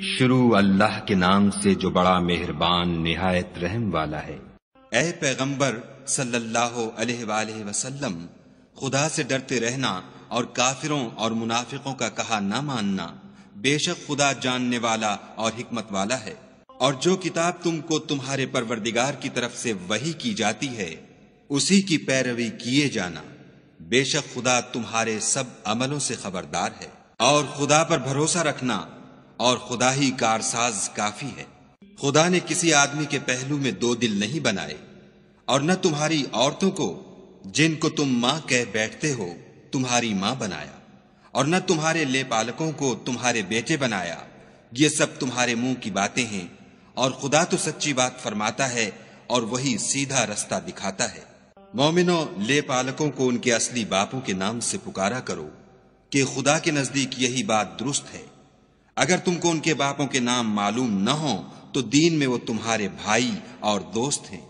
شروع اللہ کے نام سے جو بڑا مہربان نہایت رحم والا ہے۔ اے پیغمبر صلی اللہ علیہ وآلہ وسلم، خدا سے ڈرتے رہنا اور کافروں اور منافقوں کا کہا نہ ماننا۔ بے شک خدا جاننے والا اور حکمت والا ہے۔ اور جو کتاب تم کو تمہارے پروردگار کی طرف سے وحی کی جاتی ہے اسی کی پیروی کیے جانا۔ بے شک خدا تمہارے سب عملوں سے خبردار ہے۔ اور خدا پر بھروسہ رکھنا، اور خدا ہی کارساز کافی ہے۔ خدا نے کسی آدمی کے پہلو میں دو دل نہیں بنائے، اور نہ تمہاری عورتوں کو جن کو تم ماں کہہ بیٹھتے ہو تمہاری ماں بنایا، اور نہ تمہارے لے پالکوں کو تمہارے بیٹے بنایا۔ یہ سب تمہارے منہ کی باتیں ہیں، اور خدا تو سچی بات فرماتا ہے اور وہی سیدھا رستہ دکھاتا ہے۔ مومنوں، لے پالکوں کو ان کے اصلی باپوں کے نام سے پکارا کرو کہ خدا کے نزدیک یہی بات درست ہے۔ اگر تم کو ان کے باپوں کے نام معلوم نہ ہوں تو دین میں وہ تمہارے بھائی اور دوست ہیں،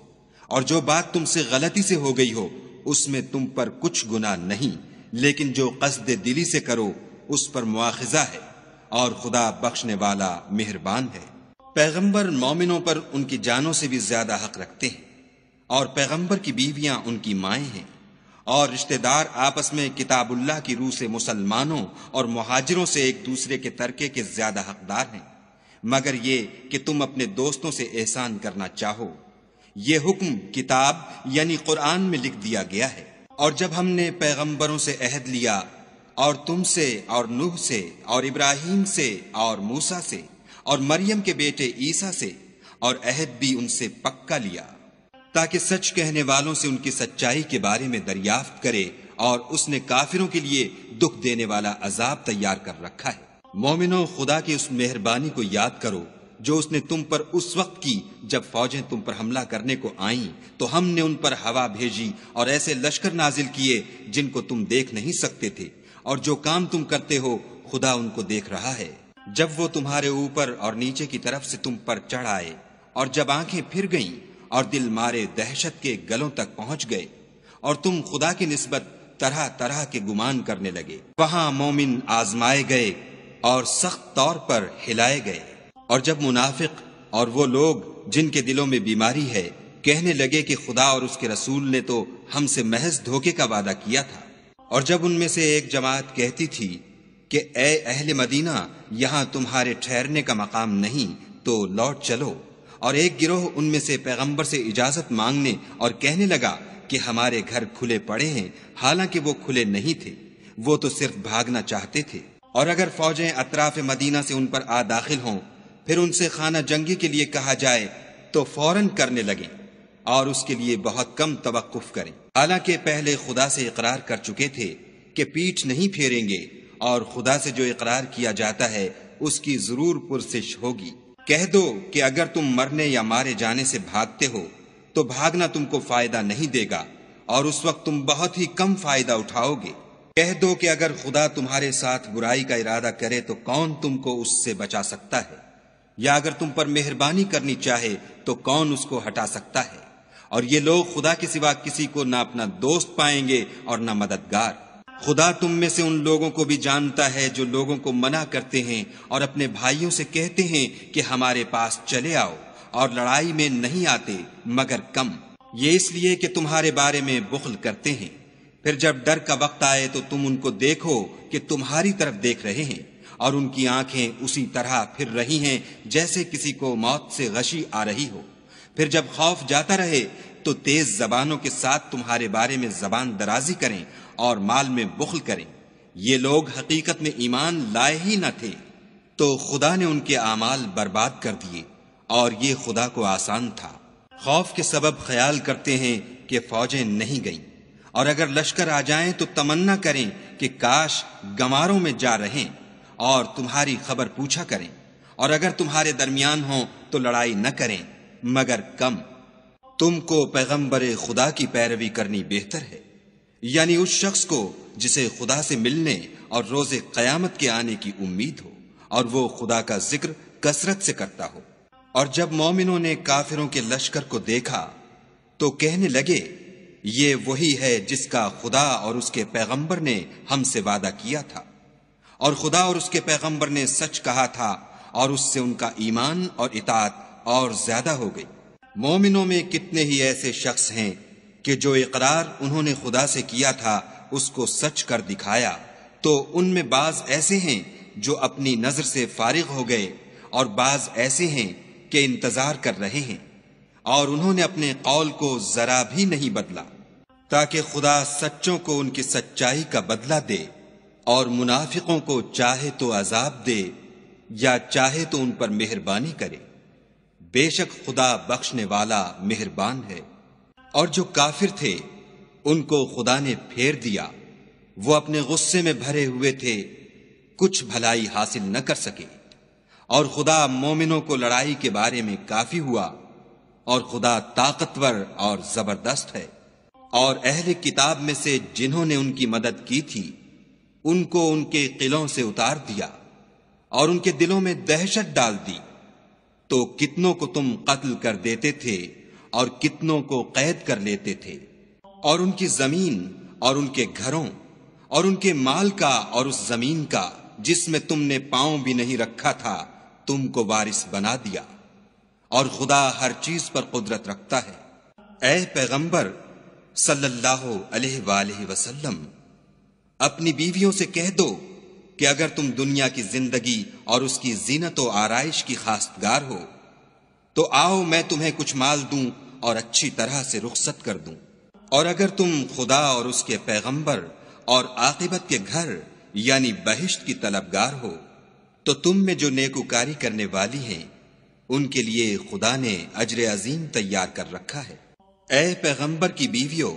اور جو بات تم سے غلطی سے ہو گئی ہو اس میں تم پر کچھ گناہ نہیں، لیکن جو قصد دلی سے کرو اس پر مواخذہ ہے، اور خدا بخشنے والا مہربان ہے۔ پیغمبر مومنوں پر ان کی جانوں سے بھی زیادہ حق رکھتے ہیں، اور پیغمبر کی بیویاں ان کی مائیں ہیں، اور رشتہ دار آپس میں کتاب اللہ کی روح سے مسلمانوں اور مہاجروں سے ایک دوسرے کے ترکے کے زیادہ حقدار ہیں، مگر یہ کہ تم اپنے دوستوں سے احسان کرنا چاہو۔ یہ حکم کتاب یعنی قرآن میں لکھ دیا گیا ہے۔ اور جب ہم نے پیغمبروں سے عہد لیا، اور تم سے اور نوح سے اور ابراہیم سے اور موسیٰ سے اور مریم کے بیٹے عیسیٰ سے، اور عہد بھی ان سے پکا لیا تاکہ سچ کہنے والوں سے ان کی سچائی کے بارے میں دریافت کرے، اور اس نے کافروں کے لیے دکھ دینے والا عذاب تیار کر رکھا ہے۔ مومنوں، خدا کی اس مہربانی کو یاد کرو جو اس نے تم پر اس وقت کی جب فوجیں تم پر حملہ کرنے کو آئیں تو ہم نے ان پر ہوا بھیجی اور ایسے لشکر نازل کیے جن کو تم دیکھ نہیں سکتے تھے، اور جو کام تم کرتے ہو خدا ان کو دیکھ رہا ہے۔ جب وہ تمہارے اوپر اور نیچے کی طرف سے تم پر چڑھ آئے، اور جب آنکھیں پھر گئیں اور دل مارے دہشت کے گلوں تک پہنچ گئے، اور تم خدا کی نسبت طرح طرح کے گمان کرنے لگے، وہاں مومن آزمائے گئے اور سخت طور پر ہلائے گئے۔ اور جب منافق اور وہ لوگ جن کے دلوں میں بیماری ہے کہنے لگے کہ خدا اور اس کے رسول نے تو ہم سے محض دھوکے کا وعدہ کیا تھا، اور جب ان میں سے ایک جماعت کہتی تھی کہ اے اہل مدینہ، یہاں تمہارے ٹھہرنے کا مقام نہیں تو لوٹ چلو، اور ایک گروہ ان میں سے پیغمبر سے اجازت مانگنے اور کہنے لگا کہ ہمارے گھر کھلے پڑے ہیں، حالانکہ وہ کھلے نہیں تھے، وہ تو صرف بھاگنا چاہتے تھے۔ اور اگر فوجیں اطراف مدینہ سے ان پر آ داخل ہوں، پھر ان سے خانہ جنگی کے لیے کہا جائے تو فوراً کرنے لگیں، اور اس کے لیے بہت کم توقف کریں، حالانکہ پہلے خدا سے اقرار کر چکے تھے کہ پیٹھ نہیں پھیریں گے، اور خدا سے جو اقرار کیا جاتا ہے اس کی ضرور پرسش ہوگی۔ کہہ دو کہ اگر تم مرنے یا مارے جانے سے بھاگتے ہو تو بھاگنا تم کو فائدہ نہیں دے گا، اور اس وقت تم بہت ہی کم فائدہ اٹھاؤ گے۔ کہہ دو کہ اگر خدا تمہارے ساتھ برائی کا ارادہ کرے تو کون تم کو اس سے بچا سکتا ہے، یا اگر تم پر مہربانی کرنی چاہے تو کون اس کو ہٹا سکتا ہے۔ اور یہ لوگ خدا کے سوا کسی کو نہ اپنا دوست پائیں گے اور نہ مددگار۔ خدا تم میں سے ان لوگوں کو بھی جانتا ہے جو لوگوں کو منع کرتے ہیں اور اپنے بھائیوں سے کہتے ہیں کہ ہمارے پاس چلے آؤ، اور لڑائی میں نہیں آتے مگر کم، یہ اس لیے کہ تمہارے بارے میں بخل کرتے ہیں۔ پھر جب ڈر کا وقت آئے تو تم ان کو دیکھو کہ تمہاری طرف دیکھ رہے ہیں، اور ان کی آنکھیں اسی طرح پھر رہی ہیں جیسے کسی کو موت سے غشی آ رہی ہو۔ پھر جب خوف جاتا رہے تو تیز زبانوں کے ساتھ تمہارے بارے میں زبان درازی کریں اور مال میں بخل کریں۔ یہ لوگ حقیقت میں ایمان لائے ہی نہ تھے، تو خدا نے ان کے اعمال برباد کر دیے، اور یہ خدا کو آسان تھا۔ خوف کے سبب خیال کرتے ہیں کہ فوجیں نہیں گئیں، اور اگر لشکر آ جائیں تو تمنا کریں کہ کاش گماروں میں جا رہیں، اور تمہاری خبر پوچھا کریں، اور اگر تمہارے درمیان ہوں تو لڑائی نہ کریں مگر کم۔ تم کو پیغمبر خدا کی پیروی کرنی بہتر ہے، یعنی اس شخص کو جسے خدا سے ملنے اور روز قیامت کے آنے کی امید ہو، اور وہ خدا کا ذکر کثرت سے کرتا ہو۔ اور جب مومنوں نے کافروں کے لشکر کو دیکھا تو کہنے لگے یہ وہی ہے جس کا خدا اور اس کے پیغمبر نے ہم سے وعدہ کیا تھا، اور خدا اور اس کے پیغمبر نے سچ کہا تھا، اور اس سے ان کا ایمان اور اطاعت اور زیادہ ہو گئی۔ مومنوں میں کتنے ہی ایسے شخص ہیں کہ جو اقرار انہوں نے خدا سے کیا تھا اس کو سچ کر دکھایا، تو ان میں بعض ایسے ہیں جو اپنی نظر سے فارغ ہو گئے اور بعض ایسے ہیں کہ انتظار کر رہے ہیں، اور انہوں نے اپنے قول کو ذرا بھی نہیں بدلا، تاکہ خدا سچوں کو ان کی سچائی کا بدلہ دے اور منافقوں کو چاہے تو عذاب دے یا چاہے تو ان پر مہربانی کرے۔ بے شک خدا بخشنے والا مہربان ہے۔ اور جو کافر تھے ان کو خدا نے پھیر دیا، وہ اپنے غصے میں بھرے ہوئے تھے، کچھ بھلائی حاصل نہ کر سکے، اور خدا مومنوں کو لڑائی کے بارے میں کافی ہوا، اور خدا طاقتور اور زبردست ہے۔ اور اہل کتاب میں سے جنہوں نے ان کی مدد کی تھی ان کو ان کے قلعوں سے اتار دیا اور ان کے دلوں میں دہشت ڈال دی، تو کتنوں کو تم قتل کر دیتے تھے اور کتنوں کو قید کر لیتے تھے، اور ان کی زمین اور ان کے گھروں اور ان کے مال کا اور اس زمین کا جس میں تم نے پاؤں بھی نہیں رکھا تھا تم کو وارث بنا دیا، اور خدا ہر چیز پر قدرت رکھتا ہے۔ اے پیغمبر صلی اللہ علیہ وآلہ وسلم، اپنی بیویوں سے کہہ دو کہ اگر تم دنیا کی زندگی اور اس کی زینت و آرائش کی خواستگار ہو تو آؤ میں تمہیں کچھ مال دوں اور اچھی طرح سے رخصت کر دوں، اور اگر تم خدا اور اس کے پیغمبر اور عاقبت کے گھر یعنی بہشت کی طلبگار ہو تو تم میں جو نیکوکاری کرنے والی ہیں ان کے لیے خدا نے اجر عظیم تیار کر رکھا ہے۔ اے پیغمبر کی بیویوں،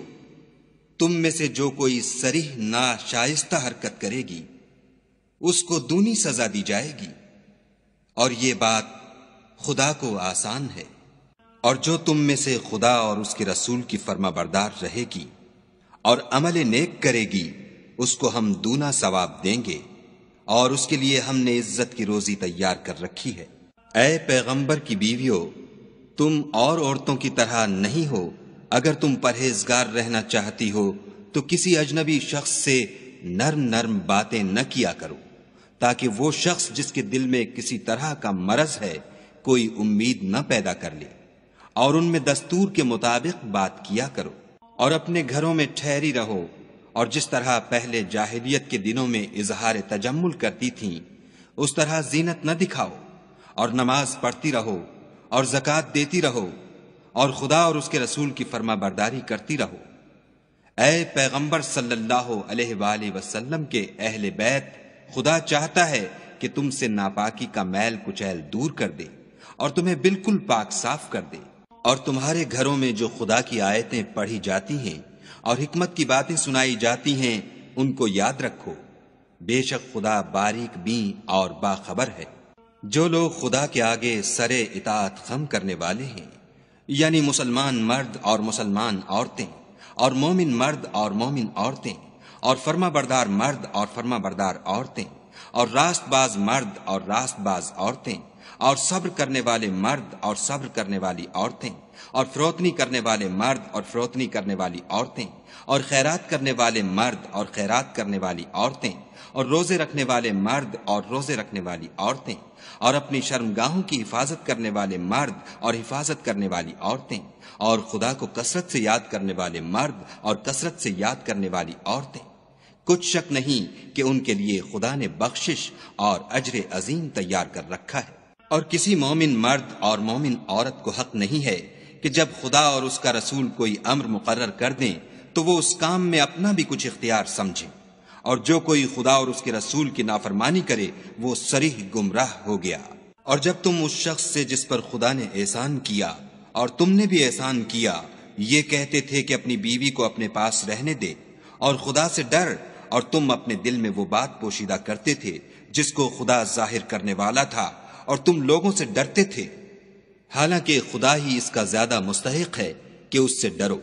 تم میں سے جو کوئی صریح ناشائستہ حرکت کرے گی اس کو دونی سزا دی جائے گی، اور یہ بات خدا کو آسان ہے۔ اور جو تم میں سے خدا اور اس کے رسول کی فرما بردار رہے گی اور عمل نیک کرے گی اس کو ہم دونا ثواب دیں گے، اور اس کے لیے ہم نے عزت کی روزی تیار کر رکھی ہے۔ اے پیغمبر کی بیویوں، تم اور عورتوں کی طرح نہیں ہو، اگر تم پرہیزگار رہنا چاہتی ہو تو کسی اجنبی شخص سے نرم نرم باتیں نہ کیا کرو، تاکہ وہ شخص جس کے دل میں کسی طرح کا مرض ہے کوئی امید نہ پیدا کر لے، اور ان میں دستور کے مطابق بات کیا کرو، اور اپنے گھروں میں ٹھہری رہو، اور جس طرح پہلے جاہلیت کے دنوں میں اظہار تجمل کرتی تھیں اس طرح زینت نہ دکھاؤ، اور نماز پڑھتی رہو اور زکوٰۃ دیتی رہو، اور خدا اور اس کے رسول کی فرما برداری کرتی رہو۔ اے پیغمبر صلی اللہ علیہ وآلہ وسلم کے اہل بیت، خدا چاہتا ہے کہ تم سے ناپاکی کا میل کچیل دور کر دے اور تمہیں بالکل پاک صاف کر دے، اور تمہارے گھروں میں جو خدا کی آیتیں پڑھی جاتی ہیں اور حکمت کی باتیں سنائی جاتی ہیں ان کو یاد رکھو، بے شک خدا باریک بین اور باخبر ہے۔ جو لوگ خدا کے آگے سر اطاعت خم کرنے والے ہیں، یعنی مسلمان مرد اور مسلمان عورتیں، اور مومن مرد اور مومن عورتیں، اور فرما بردار مرد اور فرما بردار عورتیں، اور راست باز مرد اور راست باز عورتیں، اور صبر کرنے والے مرد اور صبر کرنے والی عورتیں، اور فروتنی کرنے والے مرد اور فروتنی کرنے والی عورتیں، اور خیرات کرنے والے مرد اور خیرات کرنے والی عورتیں، اور روزے رکھنے والے مرد اور روزے رکھنے والی عورتیں، اور اپنی شرمگاہوں کی حفاظت کرنے والے مرد اور حفاظت کرنے والی عورتیں، اور خدا کو کثرت سے یاد کرنے والے مرد اور کثرت سے یاد کرنے والی عورتیں۔ کچھ شک نہیں کہ ان کے لیے خدا نے بخشش اور اجر عظیم تیار کر رکھا ہے۔ اور کسی مومن مرد اور مومن عورت کو حق نہیں ہے کہ جب خدا اور اس کا رسول کوئی امر مقرر کر دیں تو وہ اس کام میں اپنا بھی کچھ اختیار سمجھیں، اور جو کوئی خدا اور اس کے رسول کی نافرمانی کرے وہ صریح گمراہ ہو گیا۔ اور جب تم اس شخص سے جس پر خدا نے احسان کیا اور تم نے بھی احسان کیا یہ کہتے تھے کہ اپنی بیوی کو اپنے پاس رہنے دے اور خدا سے ڈر، اور تم اپنے دل میں وہ بات پوشیدہ کرتے تھے جس کو خدا ظاہر کرنے والا تھا، اور تم لوگوں سے ڈرتے تھے، حالانکہ خدا ہی اس کا زیادہ مستحق ہے کہ اس سے ڈرو۔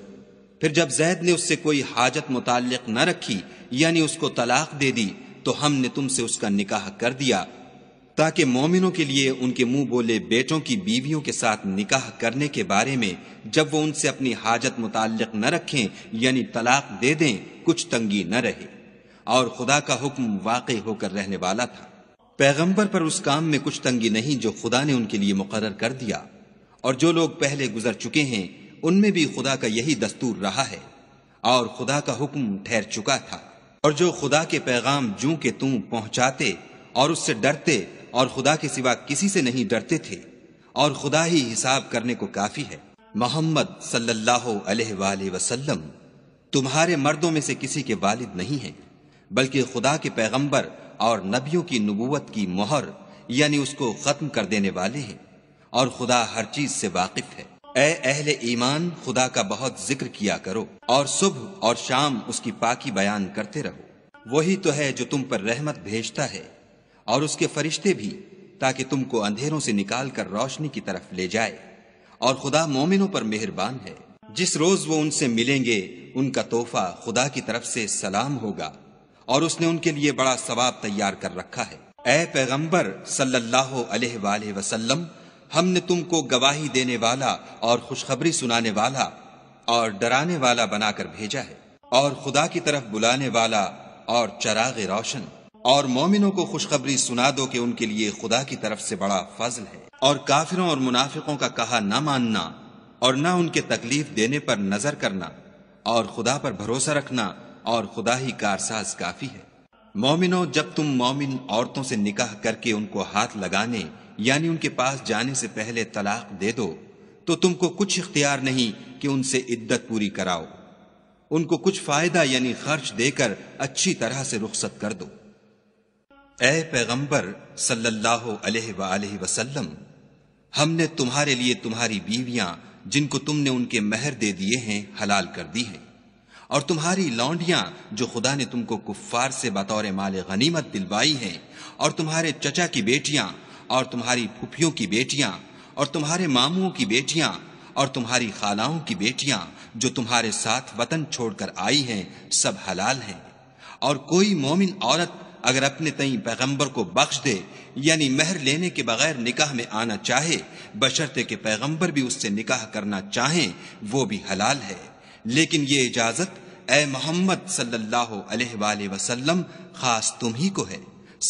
پھر جب زید نے اس سے کوئی حاجت متعلق نہ رکھی یعنی اس کو طلاق دے دی تو ہم نے تم سے اس کا نکاح کر دیا، تاکہ مومنوں کے لیے ان کے منہ بولے بیٹوں کی بیویوں کے ساتھ نکاح کرنے کے بارے میں جب وہ ان سے اپنی حاجت متعلق نہ رکھیں یعنی طلاق دے دیں کچھ تنگی نہ رہے، اور خدا کا حکم واقع ہو کر رہنے والا تھا۔ پیغمبر پر اس کام میں کچھ تنگی نہیں جو خدا نے ان کے لیے مقرر کر دیا، اور جو لوگ پہلے گزر چکے ہیں ان میں بھی خدا کا یہی دستور رہا ہے، اور خدا کا حکم ٹھہر چکا تھا۔ اور جو خدا کے پیغام جوں کہ توں پہنچاتے اور اس سے ڈرتے اور خدا کے سوا کسی سے نہیں ڈرتے تھے، اور خدا ہی حساب کرنے کو کافی ہے۔ محمد صلی اللہ علیہ وآلہ وسلم تمہارے مردوں میں سے کسی کے والد نہیں ہیں، بلکہ خدا کے پیغمبر اور نبیوں کی نبوت کی مہر یعنی اس کو ختم کر دینے والے ہیں، اور خدا ہر چیز سے واقف ہے۔ اے اہل ایمان، خدا کا بہت ذکر کیا کرو اور صبح اور شام اس کی پاکی بیان کرتے رہو۔ وہی تو ہے جو تم پر رحمت بھیجتا ہے اور اس کے فرشتے بھی، تاکہ تم کو اندھیروں سے نکال کر روشنی کی طرف لے جائے، اور خدا مومنوں پر مہربان ہے۔ جس روز وہ ان سے ملیں گے ان کا تحفہ خدا کی طرف سے سلام ہوگا، اور اس نے ان کے لیے بڑا ثواب تیار کر رکھا ہے۔ اے پیغمبر صلی اللہ علیہ وآلہ وسلم، ہم نے تم کو گواہی دینے والا اور خوشخبری سنانے والا اور ڈرانے والا بنا کر بھیجا ہے، اور خدا کی طرف بلانے والا اور چراغ روشن، اور مومنوں کو خوشخبری سنا دو کہ ان کے لیے خدا کی طرف سے بڑا فضل ہے۔ اور کافروں اور منافقوں کا کہا نہ ماننا اور نہ ان کے تکلیف دینے پر نظر کرنا، اور خدا پر بھروسہ رکھنا، اور خدا ہی کارساز کافی ہے۔ مومنوں، جب تم مومن عورتوں سے نکاح کر کے ان کو ہاتھ لگانے یعنی ان کے پاس جانے سے پہلے طلاق دے دو تو تم کو کچھ اختیار نہیں کہ ان سے عدت پوری کراؤ، ان کو کچھ فائدہ یعنی خرچ دے کر اچھی طرح سے رخصت کر دو۔ اے پیغمبر صلی اللہ علیہ وآلہ وسلم، ہم نے تمہارے لیے تمہاری بیویاں جن کو تم نے ان کے مہر دے دیے ہیں حلال کر دی ہیں، اور تمہاری لونڈیاں جو خدا نے تم کو کفار سے بطور مال غنیمت دلوائی ہیں، اور تمہارے چچا کی بیٹیاں اور تمہاری پھپھیوں کی بیٹیاں اور تمہارے ماموں کی بیٹیاں اور تمہاری خالاؤں کی بیٹیاں جو تمہارے ساتھ وطن چھوڑ کر آئی ہیں، سب حلال ہیں۔ اور کوئی مومن عورت اگر اپنے تئیں پیغمبر کو بخش دے یعنی مہر لینے کے بغیر نکاح میں آنا چاہے، بشرطے کہ پیغمبر بھی اس سے نکاح کرنا چاہیں، وہ بھی حلال ہے۔ لیکن یہ اجازت اے محمد صلی اللہ علیہ وآلہ وسلم خاص تم ہی کو ہے،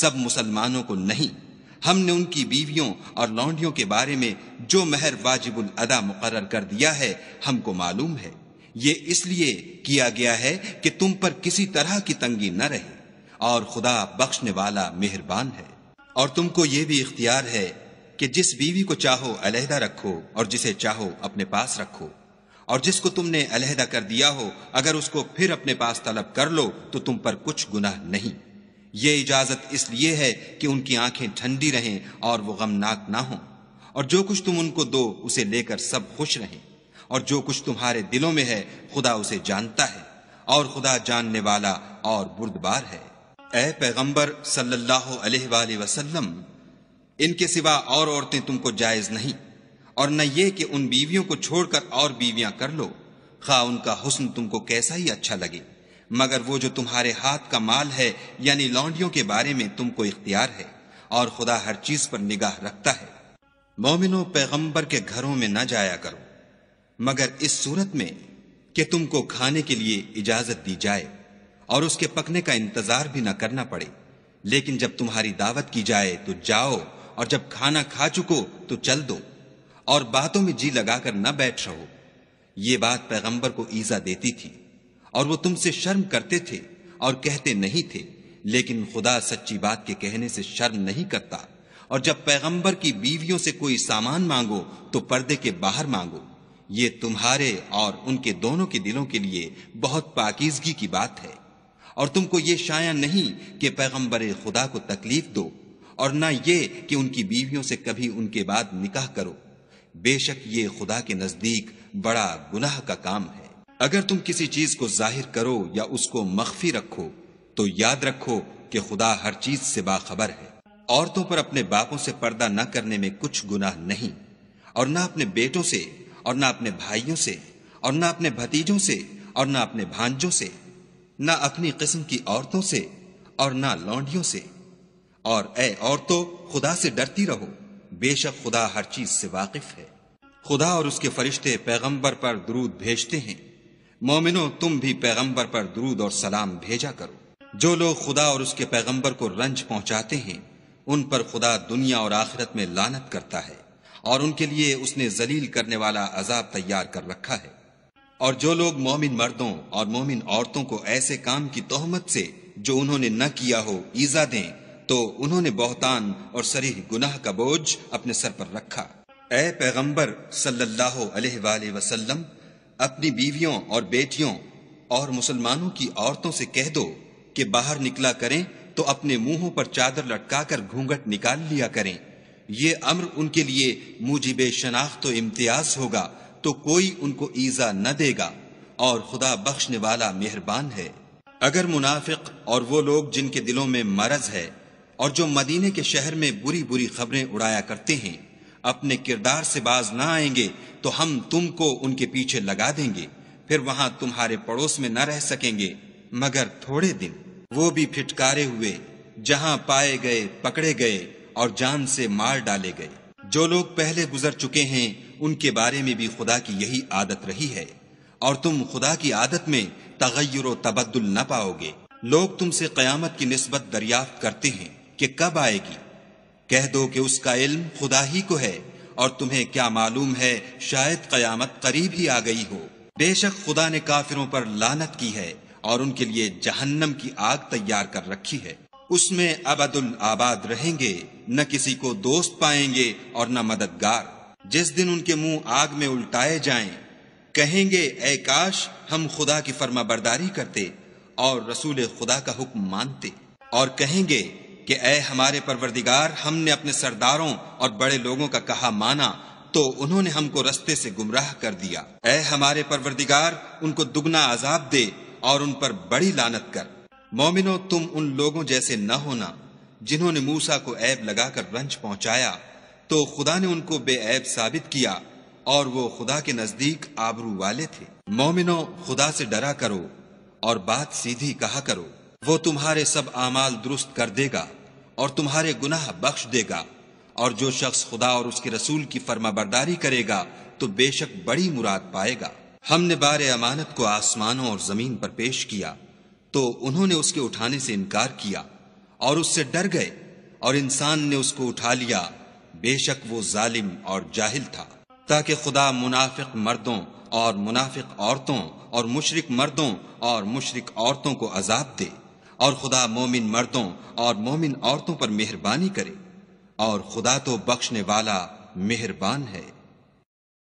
سب مسلمانوں کو نہیں۔ ہم نے ان کی بیویوں اور لونڈیوں کے بارے میں جو مہر واجب الادا مقرر کر دیا ہے ہم کو معلوم ہے۔ یہ اس لیے کیا گیا ہے کہ تم پر کسی طرح کی تنگی نہ رہے، اور خدا بخشنے والا مہربان ہے۔ اور تم کو یہ بھی اختیار ہے کہ جس بیوی کو چاہو علیحدہ رکھو اور جسے چاہو اپنے پاس رکھو، اور جس کو تم نے علیحدہ کر دیا ہو اگر اس کو پھر اپنے پاس طلب کر لو تو تم پر کچھ گناہ نہیں۔ یہ اجازت اس لیے ہے کہ ان کی آنکھیں ٹھنڈی رہیں اور وہ غمناک نہ ہوں، اور جو کچھ تم ان کو دو اسے لے کر سب خوش رہیں، اور جو کچھ تمہارے دلوں میں ہے خدا اسے جانتا ہے، اور خدا جاننے والا اور بردبار ہے۔ اے پیغمبر صلی اللہ علیہ وآلہ وسلم، ان کے سوا اور عورتیں تم کو جائز نہیں، اور نہ یہ کہ ان بیویوں کو چھوڑ کر اور بیویاں کر لو، خواہ ان کا حسن تم کو کیسا ہی اچھا لگے، مگر وہ جو تمہارے ہاتھ کا مال ہے یعنی لونڈیوں کے بارے میں تم کو اختیار ہے، اور خدا ہر چیز پر نگاہ رکھتا ہے۔ مومنوں، پیغمبر کے گھروں میں نہ جایا کرو مگر اس صورت میں کہ تم کو کھانے کے لیے اجازت دی جائے اور اس کے پکنے کا انتظار بھی نہ کرنا پڑے، لیکن جب تمہاری دعوت کی جائے تو جاؤ، اور جب کھانا کھا چکو تو چل دو، اور باتوں میں جی لگا کر نہ بیٹھ رہو۔ یہ بات پیغمبر کو ایذا دیتی تھی، اور وہ تم سے شرم کرتے تھے اور کہتے نہیں تھے، لیکن خدا سچی بات کے کہنے سے شرم نہیں کرتا۔ اور جب پیغمبر کی بیویوں سے کوئی سامان مانگو تو پردے کے باہر مانگو، یہ تمہارے اور ان کے دونوں کے دلوں کے لیے بہت پاکیزگی کی بات ہے۔ اور تم کو یہ شایع نہیں کہ پیغمبر خدا کو تکلیف دو، اور نہ یہ کہ ان کی بیویوں سے کبھی ان کے بعد نکاح کرو، بے شک یہ خدا کے نزدیک بڑا گناہ کا کام ہے۔ اگر تم کسی چیز کو ظاہر کرو یا اس کو مخفی رکھو تو یاد رکھو کہ خدا ہر چیز سے باخبر ہے۔ عورتوں پر اپنے باپوں سے پردہ نہ کرنے میں کچھ گناہ نہیں، اور نہ اپنے بیٹوں سے، اور نہ اپنے بھائیوں سے، اور نہ اپنے بھتیجوں سے، اور نہ اپنے بھانجوں سے، نہ اپنی قسم کی عورتوں سے، اور نہ لونڈیوں سے۔ اور اے عورتوں، خدا سے ڈرتی رہو، بے شک خدا ہر چیز سے واقف ہے۔ خدا اور اس کے فرشتے پیغمبر پر درود بھیجتے ہیں، مومنوں تم بھی پیغمبر پر درود اور سلام بھیجا کرو۔ جو لوگ خدا اور اس کے پیغمبر کو رنج پہنچاتے ہیں ان پر خدا دنیا اور آخرت میں لعنت کرتا ہے، اور ان کے لیے اس نے ذلیل کرنے والا عذاب تیار کر رکھا ہے۔ اور جو لوگ مومن مردوں اور مومن عورتوں کو ایسے کام کی تہمت سے جو انہوں نے نہ کیا ہو ایذا دیں تو انہوں نے بہتان اور صریح گناہ کا بوجھ اپنے سر پر رکھا۔ اے پیغمبر صلی اللہ علیہ وآلہ وسلم، اپنی بیویوں اور بیٹیوں اور مسلمانوں کی عورتوں سے کہہ دو کہ باہر نکلا کریں تو اپنے منہوں پر چادر لٹکا کر گھونگھٹ نکال لیا کریں۔ یہ امر ان کے لیے موجب شناخت و امتیاز ہوگا تو کوئی ان کو ایذا نہ دے گا، اور خدا بخشنے والا مہربان ہے۔ اگر منافق اور وہ لوگ جن کے دلوں میں مرض ہے اور جو مدینے کے شہر میں بری بری خبریں اڑایا کرتے ہیں اپنے کردار سے باز نہ آئیں گے تو ہم تم کو ان کے پیچھے لگا دیں گے، پھر وہاں تمہارے پڑوس میں نہ رہ سکیں گے مگر تھوڑے دن، وہ بھی پھٹکارے ہوئے، جہاں پائے گئے پکڑے گئے اور جان سے مار ڈالے گئے۔ جو لوگ پہلے گزر چکے ہیں ان کے بارے میں بھی خدا کی یہی عادت رہی ہے، اور تم خدا کی عادت میں تغیر و تبدل نہ پاؤ گے۔ لوگ تم سے قیامت کی نسبت دریافت کرتے ہیں کہ کب آئے گی، کہہ دو کہ اس کا علم خدا ہی کو ہے، اور تمہیں کیا معلوم ہے شاید قیامت قریب ہی آ گئی ہو۔ بے شک خدا نے کافروں پر لعنت کی ہے اور ان کے لیے جہنم کی آگ تیار کر رکھی ہے، اس میں ابد الآباد رہیں گے، نہ کسی کو دوست پائیں گے اور نہ مددگار۔ جس دن ان کے منہ آگ میں الٹائے جائیں کہیں گے اے کاش ہم خدا کی فرما برداری کرتے اور رسول خدا کا حکم مانتے، اور کہیں گے کہ اے ہمارے پروردگار، ہم نے اپنے سرداروں اور بڑے لوگوں کا کہا مانا تو انہوں نے ہم کو رستے سے گمراہ کر دیا۔ اے ہمارے پروردگار، ان کو دگنا عذاب دے اور ان پر بڑی لعنت کر۔ مومنو، تم ان لوگوں جیسے نہ ہونا جنہوں نے موسیٰ کو عیب لگا کر رنج پہنچایا تو خدا نے ان کو بے عیب ثابت کیا، اور وہ خدا کے نزدیک آبرو والے تھے۔ مومنو، خدا سے ڈرا کرو اور بات سیدھی کہا کرو، وہ تمہارے سب اعمال درست کر دے گا اور تمہارے گناہ بخش دے گا، اور جو شخص خدا اور اس کے رسول کی فرما برداری کرے گا تو بے شک بڑی مراد پائے گا۔ ہم نے بار امانت کو آسمانوں اور زمین پر پیش کیا تو انہوں نے اس کے اٹھانے سے انکار کیا اور اس سے ڈر گئے، اور انسان نے اس کو اٹھا لیا، بے شک وہ ظالم اور جاہل تھا، تاکہ خدا منافق مردوں اور منافق عورتوں اور مشرک مردوں اور مشرک عورتوں کو عذاب دے، اور خدا مومن مردوں اور مومن عورتوں پر مہربانی کرے، اور خدا تو بخشنے والا مہربان ہے۔